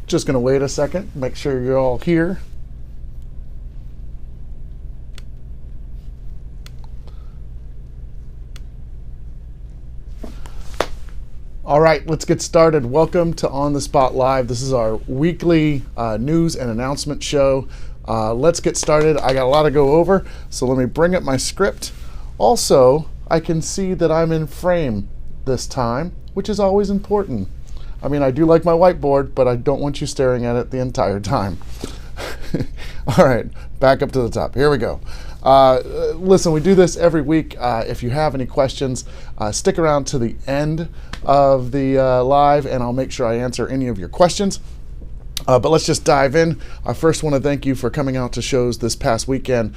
Just going to wait a second, make sure you're all here. All right, let's get started. Welcome to On the Spot Live. This is our weekly news and announcement show. Let's get started. I got a lot to go over, so let me bring up my script. Also, I can see that I'm in frame this time, which is always important. I mean, I do like my whiteboard, but I don't want you staring at it the entire time. All right, back up to the top. Here we go. Listen, we do this every week. If you have any questions, stick around to the end of the live, and I'll make sure I answer any of your questions. But let's just dive in. I first want to thank you for coming out to shows this past weekend.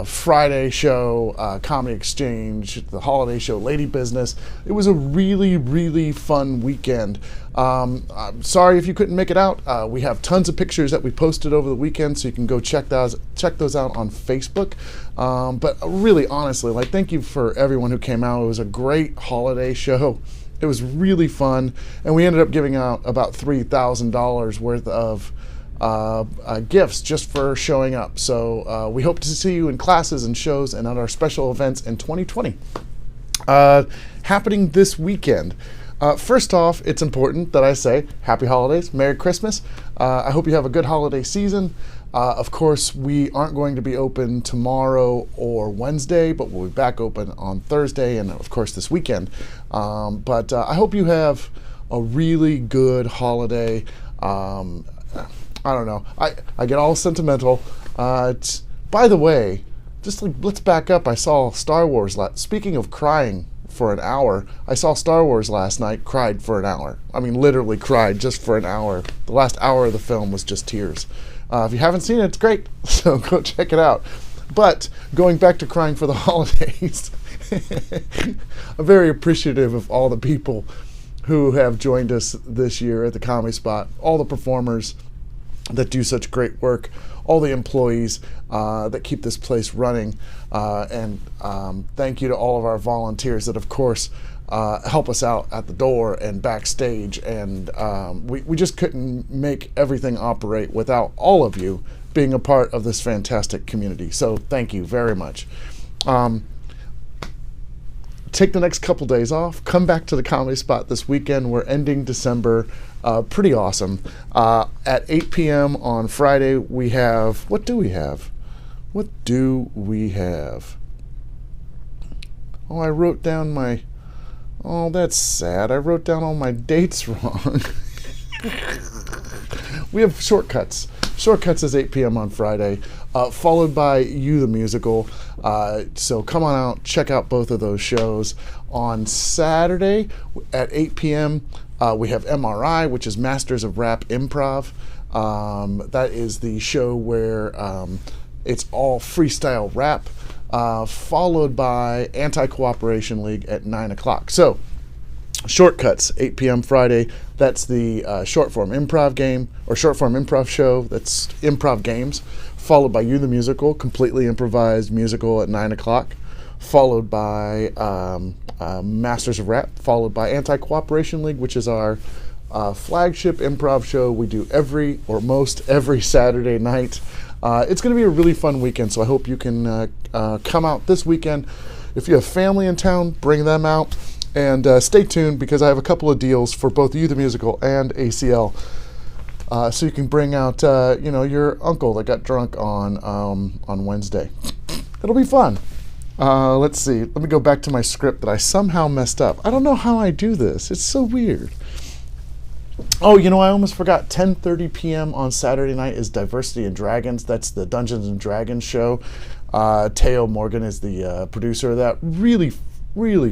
Friday show, Comedy Exchange, the holiday show, Lady Business. It was a really, really fun weekend. I'm sorry if you couldn't make it out. We have tons of pictures that we posted over the weekend, so you can go check those out on Facebook. But really, honestly, thank you for everyone who came out. It was a great holiday show. It was really fun, and we ended up giving out about $3,000 worth of gifts just for showing up. So we hope to see you in classes and shows and at our special events in 2020 happening this weekend. First off, it's important that I say happy holidays, Merry Christmas. I hope you have a good holiday season. Of course, we aren't going to be open tomorrow or Wednesday, but we'll be back open on Thursday and, of course, this weekend. But I hope you have a really good holiday. I don't know. I get all sentimental. By the way, let's back up. I saw Star Wars. Speaking of crying for an hour, I saw Star Wars last night, cried for an hour. I mean, literally cried just for an hour. The last hour of the film was just tears. If you haven't seen it, it's great, so go check it out. But going back to crying for the holidays, I'm very appreciative of all the people who have joined us this year at the Comedy Spot, all the performers that do such great work, all the employees that keep this place running, and thank you to all of our volunteers that, of course, help us out at the door and backstage, and we just couldn't make everything operate without all of you being a part of this fantastic community. So thank you very much. Take the next couple days off, come back to the Comedy Spot this weekend. We're ending December pretty awesome. At 8 p.m. on Friday, we have, what do we have? Oh, I wrote down my, oh, that's sad. I wrote down all my dates wrong. We have Shortcuts. Shortcuts is 8 p.m. on Friday, followed by You the Musical. So come on out, check out both of those shows. On Saturday at 8 p.m., we have MRI, which is Masters of Rap Improv. That is the show where it's all freestyle rap, followed by Anti-Cooperation League at 9 o'clock. So Shortcuts, 8 p.m. Friday. That's the short form improv show. That's improv games, followed by You the Musical, completely improvised musical at 9 o'clock, followed by Masters of Rap, followed by Anti-Cooperation League, which is our flagship improv show we do most every Saturday night. It's going to be a really fun weekend, so I hope you can come out this weekend. If you have family in town, bring them out. And stay tuned, because I have a couple of deals for both You the Musical and ACL. So you can bring out your uncle that got drunk on Wednesday. It'll be fun. Let's see. Let me go back to my script that I somehow messed up. I don't know how I do this. It's so weird. Oh, I almost forgot. 10:30 p.m. on Saturday night is Diversity and Dragons. That's the Dungeons and Dragons show. Teo Morgan is the producer of that. Really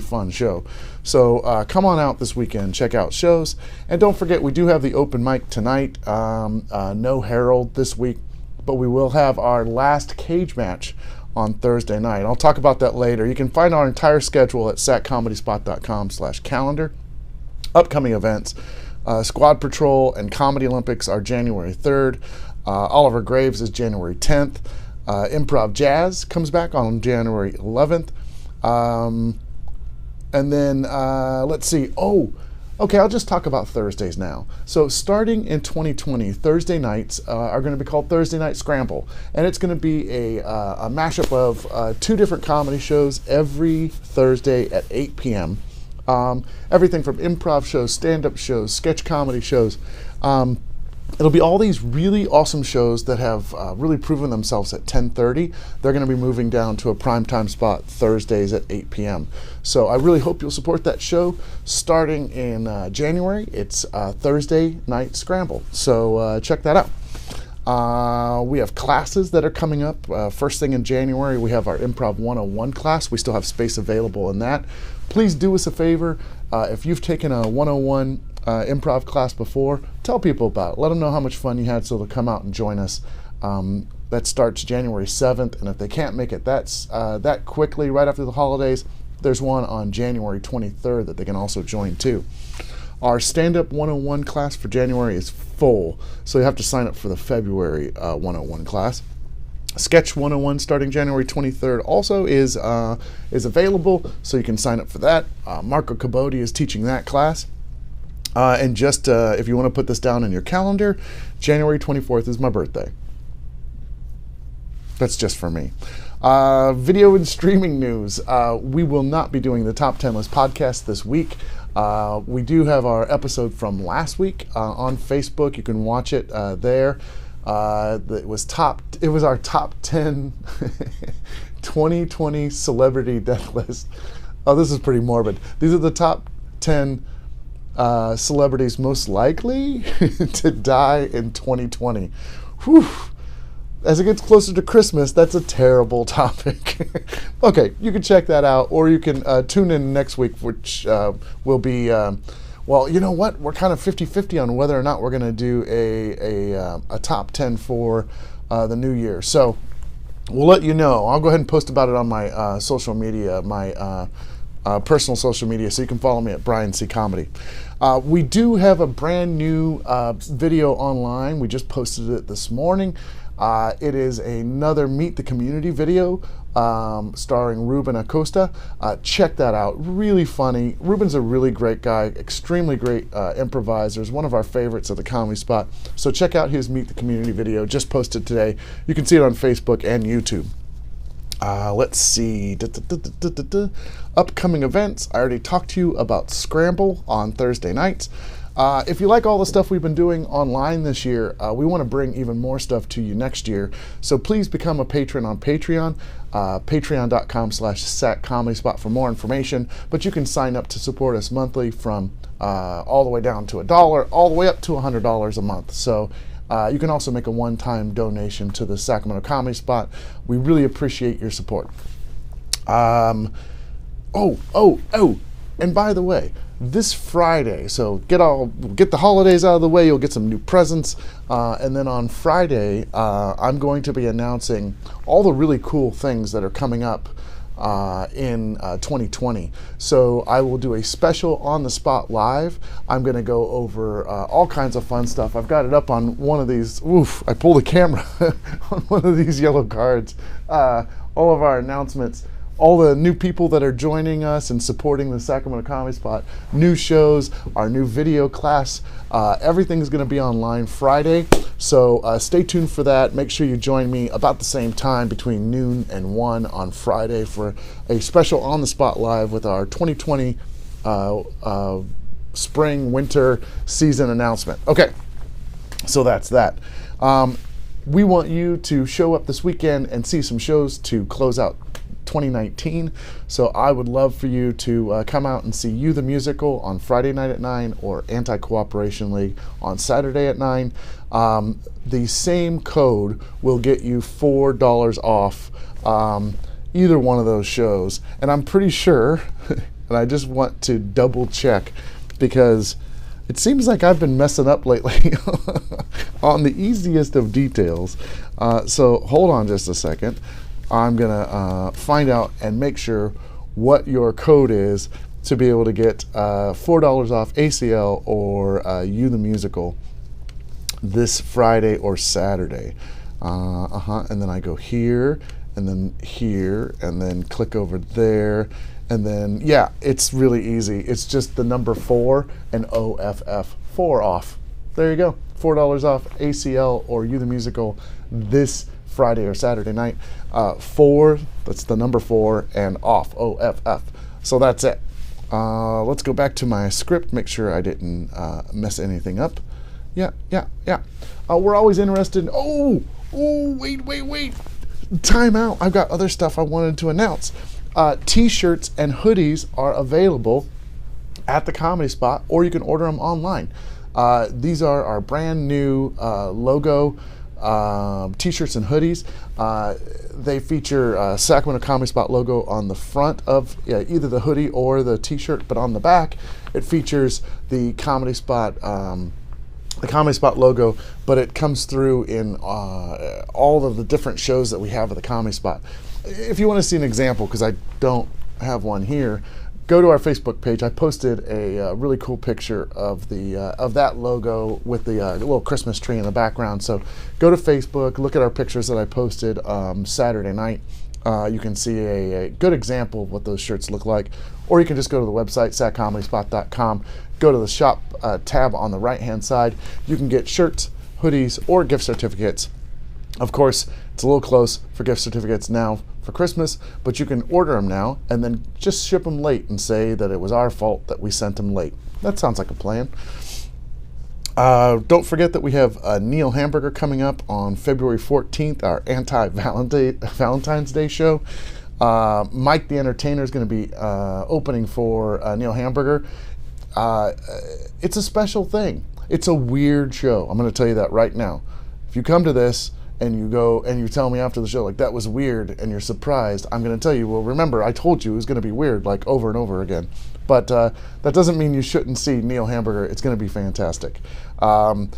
fun show. So come on out this weekend, check out shows, and don't forget, we do have the open mic tonight. No Harold this week, but we will have our last cage match on Thursday night. I'll talk about that later. You can find our entire schedule at saccomedyspot.com/calendar. Upcoming events: Squad Patrol and Comedy Olympics are January 3rd. Oliver Graves is January 10th. Improv Jazz comes back on January 11th. And then let's see. Okay, I'll just talk about Thursdays now. So starting in 2020, Thursday nights are going to be called Thursday Night Scramble, and it's going to be a mashup of two different comedy shows every Thursday at 8 p.m. Everything from improv shows, stand-up shows, sketch comedy shows. It'll be all these really awesome shows that have really proven themselves at 10:30. They're going to be moving down to a primetime spot Thursdays at 8 p.m. So I really hope you'll support that show. Starting in January, it's Thursday Night Scramble. So check that out. We have classes that are coming up. First thing in January, we have our Improv 101 class. We still have space available in that. Please do us a favor. If you've taken a 101 improv class before, tell people about it. Let them know how much fun you had so they'll come out and join us. That starts January 7th, and if they can't make it that quickly right after the holidays, there's one on January 23rd that they can also join too. Our Stand-Up 101 class for January is full, so you have to sign up for the February 101 class. Sketch 101 starting January 23rd also is available, so you can sign up for that. Marco Caboti is teaching that class. And just if you want to put this down in your calendar, January 24th is my birthday. That's just for me. Video and streaming news. We will not be doing the Top 10 List podcast this week. We do have our episode from last week on Facebook. You can watch it there. It was our top 10 2020 celebrity death list. Oh, this is pretty morbid. These are the top 10 celebrities most likely to die in 2020. Whew. As it gets closer to Christmas, that's a terrible topic. Okay, you can check that out, or you can tune in next week, which will be, well, you know what? We're kind of 50-50 on whether or not we're going to do a top 10 for the new year. So we'll let you know. I'll go ahead and post about it on my social media, my personal social media, so you can follow me at Brian C. Comedy. We do have a brand new video online. We just posted it this morning. It is another Meet the Community video starring Ruben Acosta. Check that out. Really funny. Ruben's a really great guy, extremely great improviser. He's one of our favorites at the Comedy Spot. So check out his Meet the Community video, just posted today. You can see it on Facebook and YouTube. Let's see. Upcoming events. I already talked to you about Scramble on Thursday nights. If you like all the stuff we've been doing online this year, we want to bring even more stuff to you next year. So please become a patron on Patreon, patreon.com/SacComedySpot for more information. But you can sign up to support us monthly from all the way down to $1, all the way up to $100 a month. So you can also make a one-time donation to the Sacramento Comedy Spot. We really appreciate your support. And by the way, this Friday, so get the holidays out of the way, you'll get some new presents, and then on Friday, I'm going to be announcing all the really cool things that are coming up in 2020. So I will do a special on the spot live. I'm going to go over all kinds of fun stuff. I've got it up on one of these. Oof! I pulled the camera on one of these yellow cards. All of our announcements, all the new people that are joining us and supporting the Sacramento Comedy Spot, new shows, our new video class. Everything's going to be online Friday, so stay tuned for that. Make sure you join me about the same time, between noon and 1 on Friday, for a special On the Spot Live with our 2020 spring, winter season announcement. Okay, so that's that. We want you to show up this weekend and see some shows to close out 2019. So I would love for you to come out and see You the Musical on Friday night at 9, or Anti-Cooperation League on Saturday at 9. The same code will get you $4 off either one of those shows. And I'm pretty sure, and I just want to double check, because it seems like I've been messing up lately on the easiest of details. So hold on just a second. I'm gonna find out and make sure what your code is to be able to get $4 off ACL or You the Musical this Friday or Saturday. And then I go here, and then here, and then click over there, And then, yeah, it's really easy. It's just the number 4 and OFF, 4 off. There you go, $4 off ACL or You the Musical this Friday or Saturday night. 4, that's the number 4, and off, OFF. So that's it. Let's go back to my script, make sure I didn't mess anything up. Yeah. We're always interested in, wait. Time out. I've got other stuff I wanted to announce. T-shirts and hoodies are available at the Comedy Spot, or you can order them online. These are our brand new logo T-shirts and hoodies. They feature Sacramento Comedy Spot logo on the front of either the hoodie or the T-shirt, but on the back it features the Comedy Spot logo, but it comes through in all of the different shows that we have at the Comedy Spot. If you want to see an example, because I don't have one here, go to our Facebook page. I posted a really cool picture of that logo with the little Christmas tree in the background. So go to Facebook, look at our pictures that I posted Saturday night. You can see a good example of what those shirts look like. Or you can just go to the website, satcomedyspot.com, go to the shop tab on the right-hand side. You can get shirts, hoodies, or gift certificates. Of course, it's a little close for gift certificates now for Christmas, but you can order them now and then just ship them late and say that it was our fault that we sent them late. That sounds like a plan. Don't forget that we have Neil Hamburger coming up on February 14th, our anti-Valentine's Day show. Mike the Entertainer is going to be opening for Neil Hamburger. It's a special thing. It's a weird show. I'm going to tell you that right now. If you come to this and you go and you tell me after the show, like, that was weird, and you're surprised, I'm going to tell you, well, remember, I told you it was going to be weird, like, over and over again. But that doesn't mean you shouldn't see Neil Hamburger. It's going to be fantastic. I'll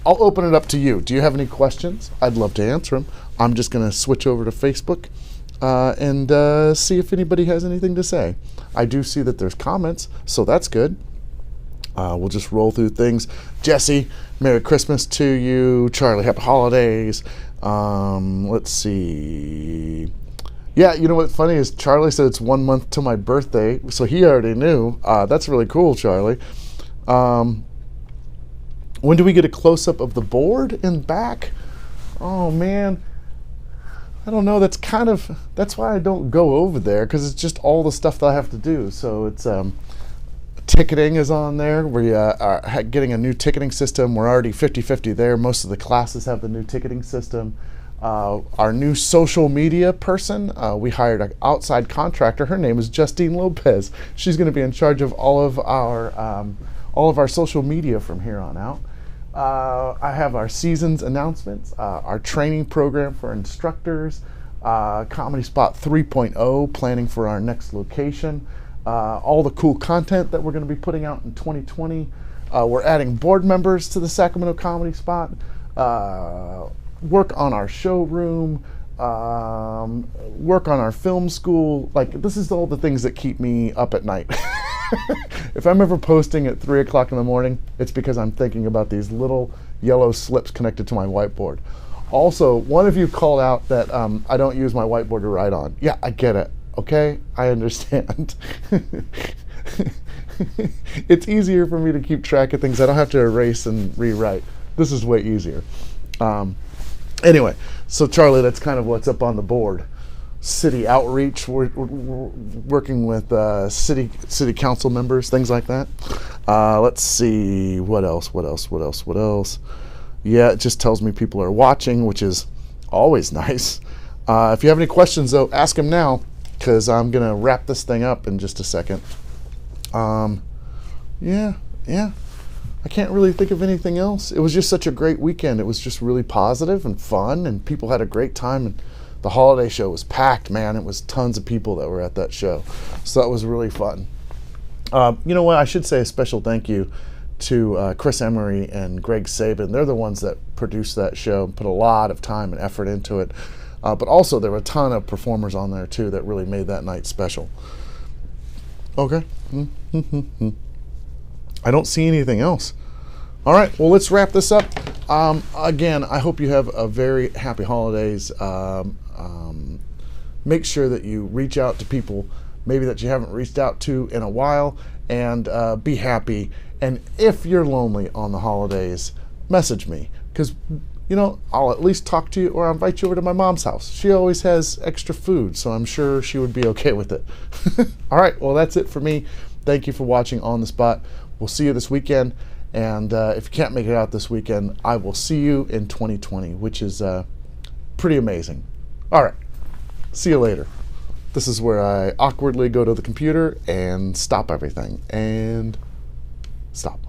open it up to you. Do you have any questions? I'd love to answer them. I'm just going to switch over to Facebook and see if anybody has anything to say. I do see that there's comments, so that's good. We'll just roll through things. Jesse, Merry Christmas to you. Charlie, Happy Holidays. Let's see. Yeah, you know what's funny is Charlie said it's 1 month to my birthday, so he already knew. That's really cool, Charlie. When do we get a close-up of the board and back? Oh, man. I don't know. That's why I don't go over there, because it's just all the stuff that I have to do. So it's... ticketing is on there. We are getting a new ticketing system. We're already 50-50 there. Most of the classes have the new ticketing system. Our new social media person, we hired an outside contractor. Her name is Justine Lopez. She's going to be in charge of all of our social media from here on out. I have our seasons announcements, our training program for instructors, Comedy Spot 3.0, planning for our next location. All the cool content that we're going to be putting out in 2020. We're adding board members to the Sacramento Comedy Spot. Work on our showroom. Work on our film school. Like, this is all the things that keep me up at night. If I'm ever posting at 3 o'clock in the morning, it's because I'm thinking about these little yellow slips connected to my whiteboard. Also, one of you called out that I don't use my whiteboard to write on. Yeah, I get it. Okay, I understand. It's easier for me to keep track of things. I don't have to erase and rewrite. This is way easier. Anyway, so Charlie, that's kind of what's up on the board. City outreach, we're working with city council members, things like that. Let's see, what else? Yeah, it just tells me people are watching, which is always nice. If you have any questions, though, ask them now, because I'm going to wrap this thing up in just a second. Yeah. I can't really think of anything else. It was just such a great weekend. It was just really positive and fun, and people had a great time. And the holiday show was packed, man. It was tons of people that were at that show. So that was really fun. You know what? I should say a special thank you to Chris Emery and Greg Sabin. They're the ones that produced that show and put a lot of time and effort into it. But also, there were a ton of performers on there, too, that really made that night special. Okay. I don't see anything else. All right, well, let's wrap this up. Again, I hope you have a very happy holidays. Make sure that you reach out to people maybe that you haven't reached out to in a while, and be happy. And if you're lonely on the holidays, message me, because I'll at least talk to you, or I'll invite you over to my mom's house. She always has extra food, so I'm sure she would be okay with it. All right, well, that's it for me. Thank you for watching On the Spot. We'll see you this weekend, and if you can't make it out this weekend, I will see you in 2020, which is pretty amazing. All right, see you later. This is where I awkwardly go to the computer and stop everything, and stop.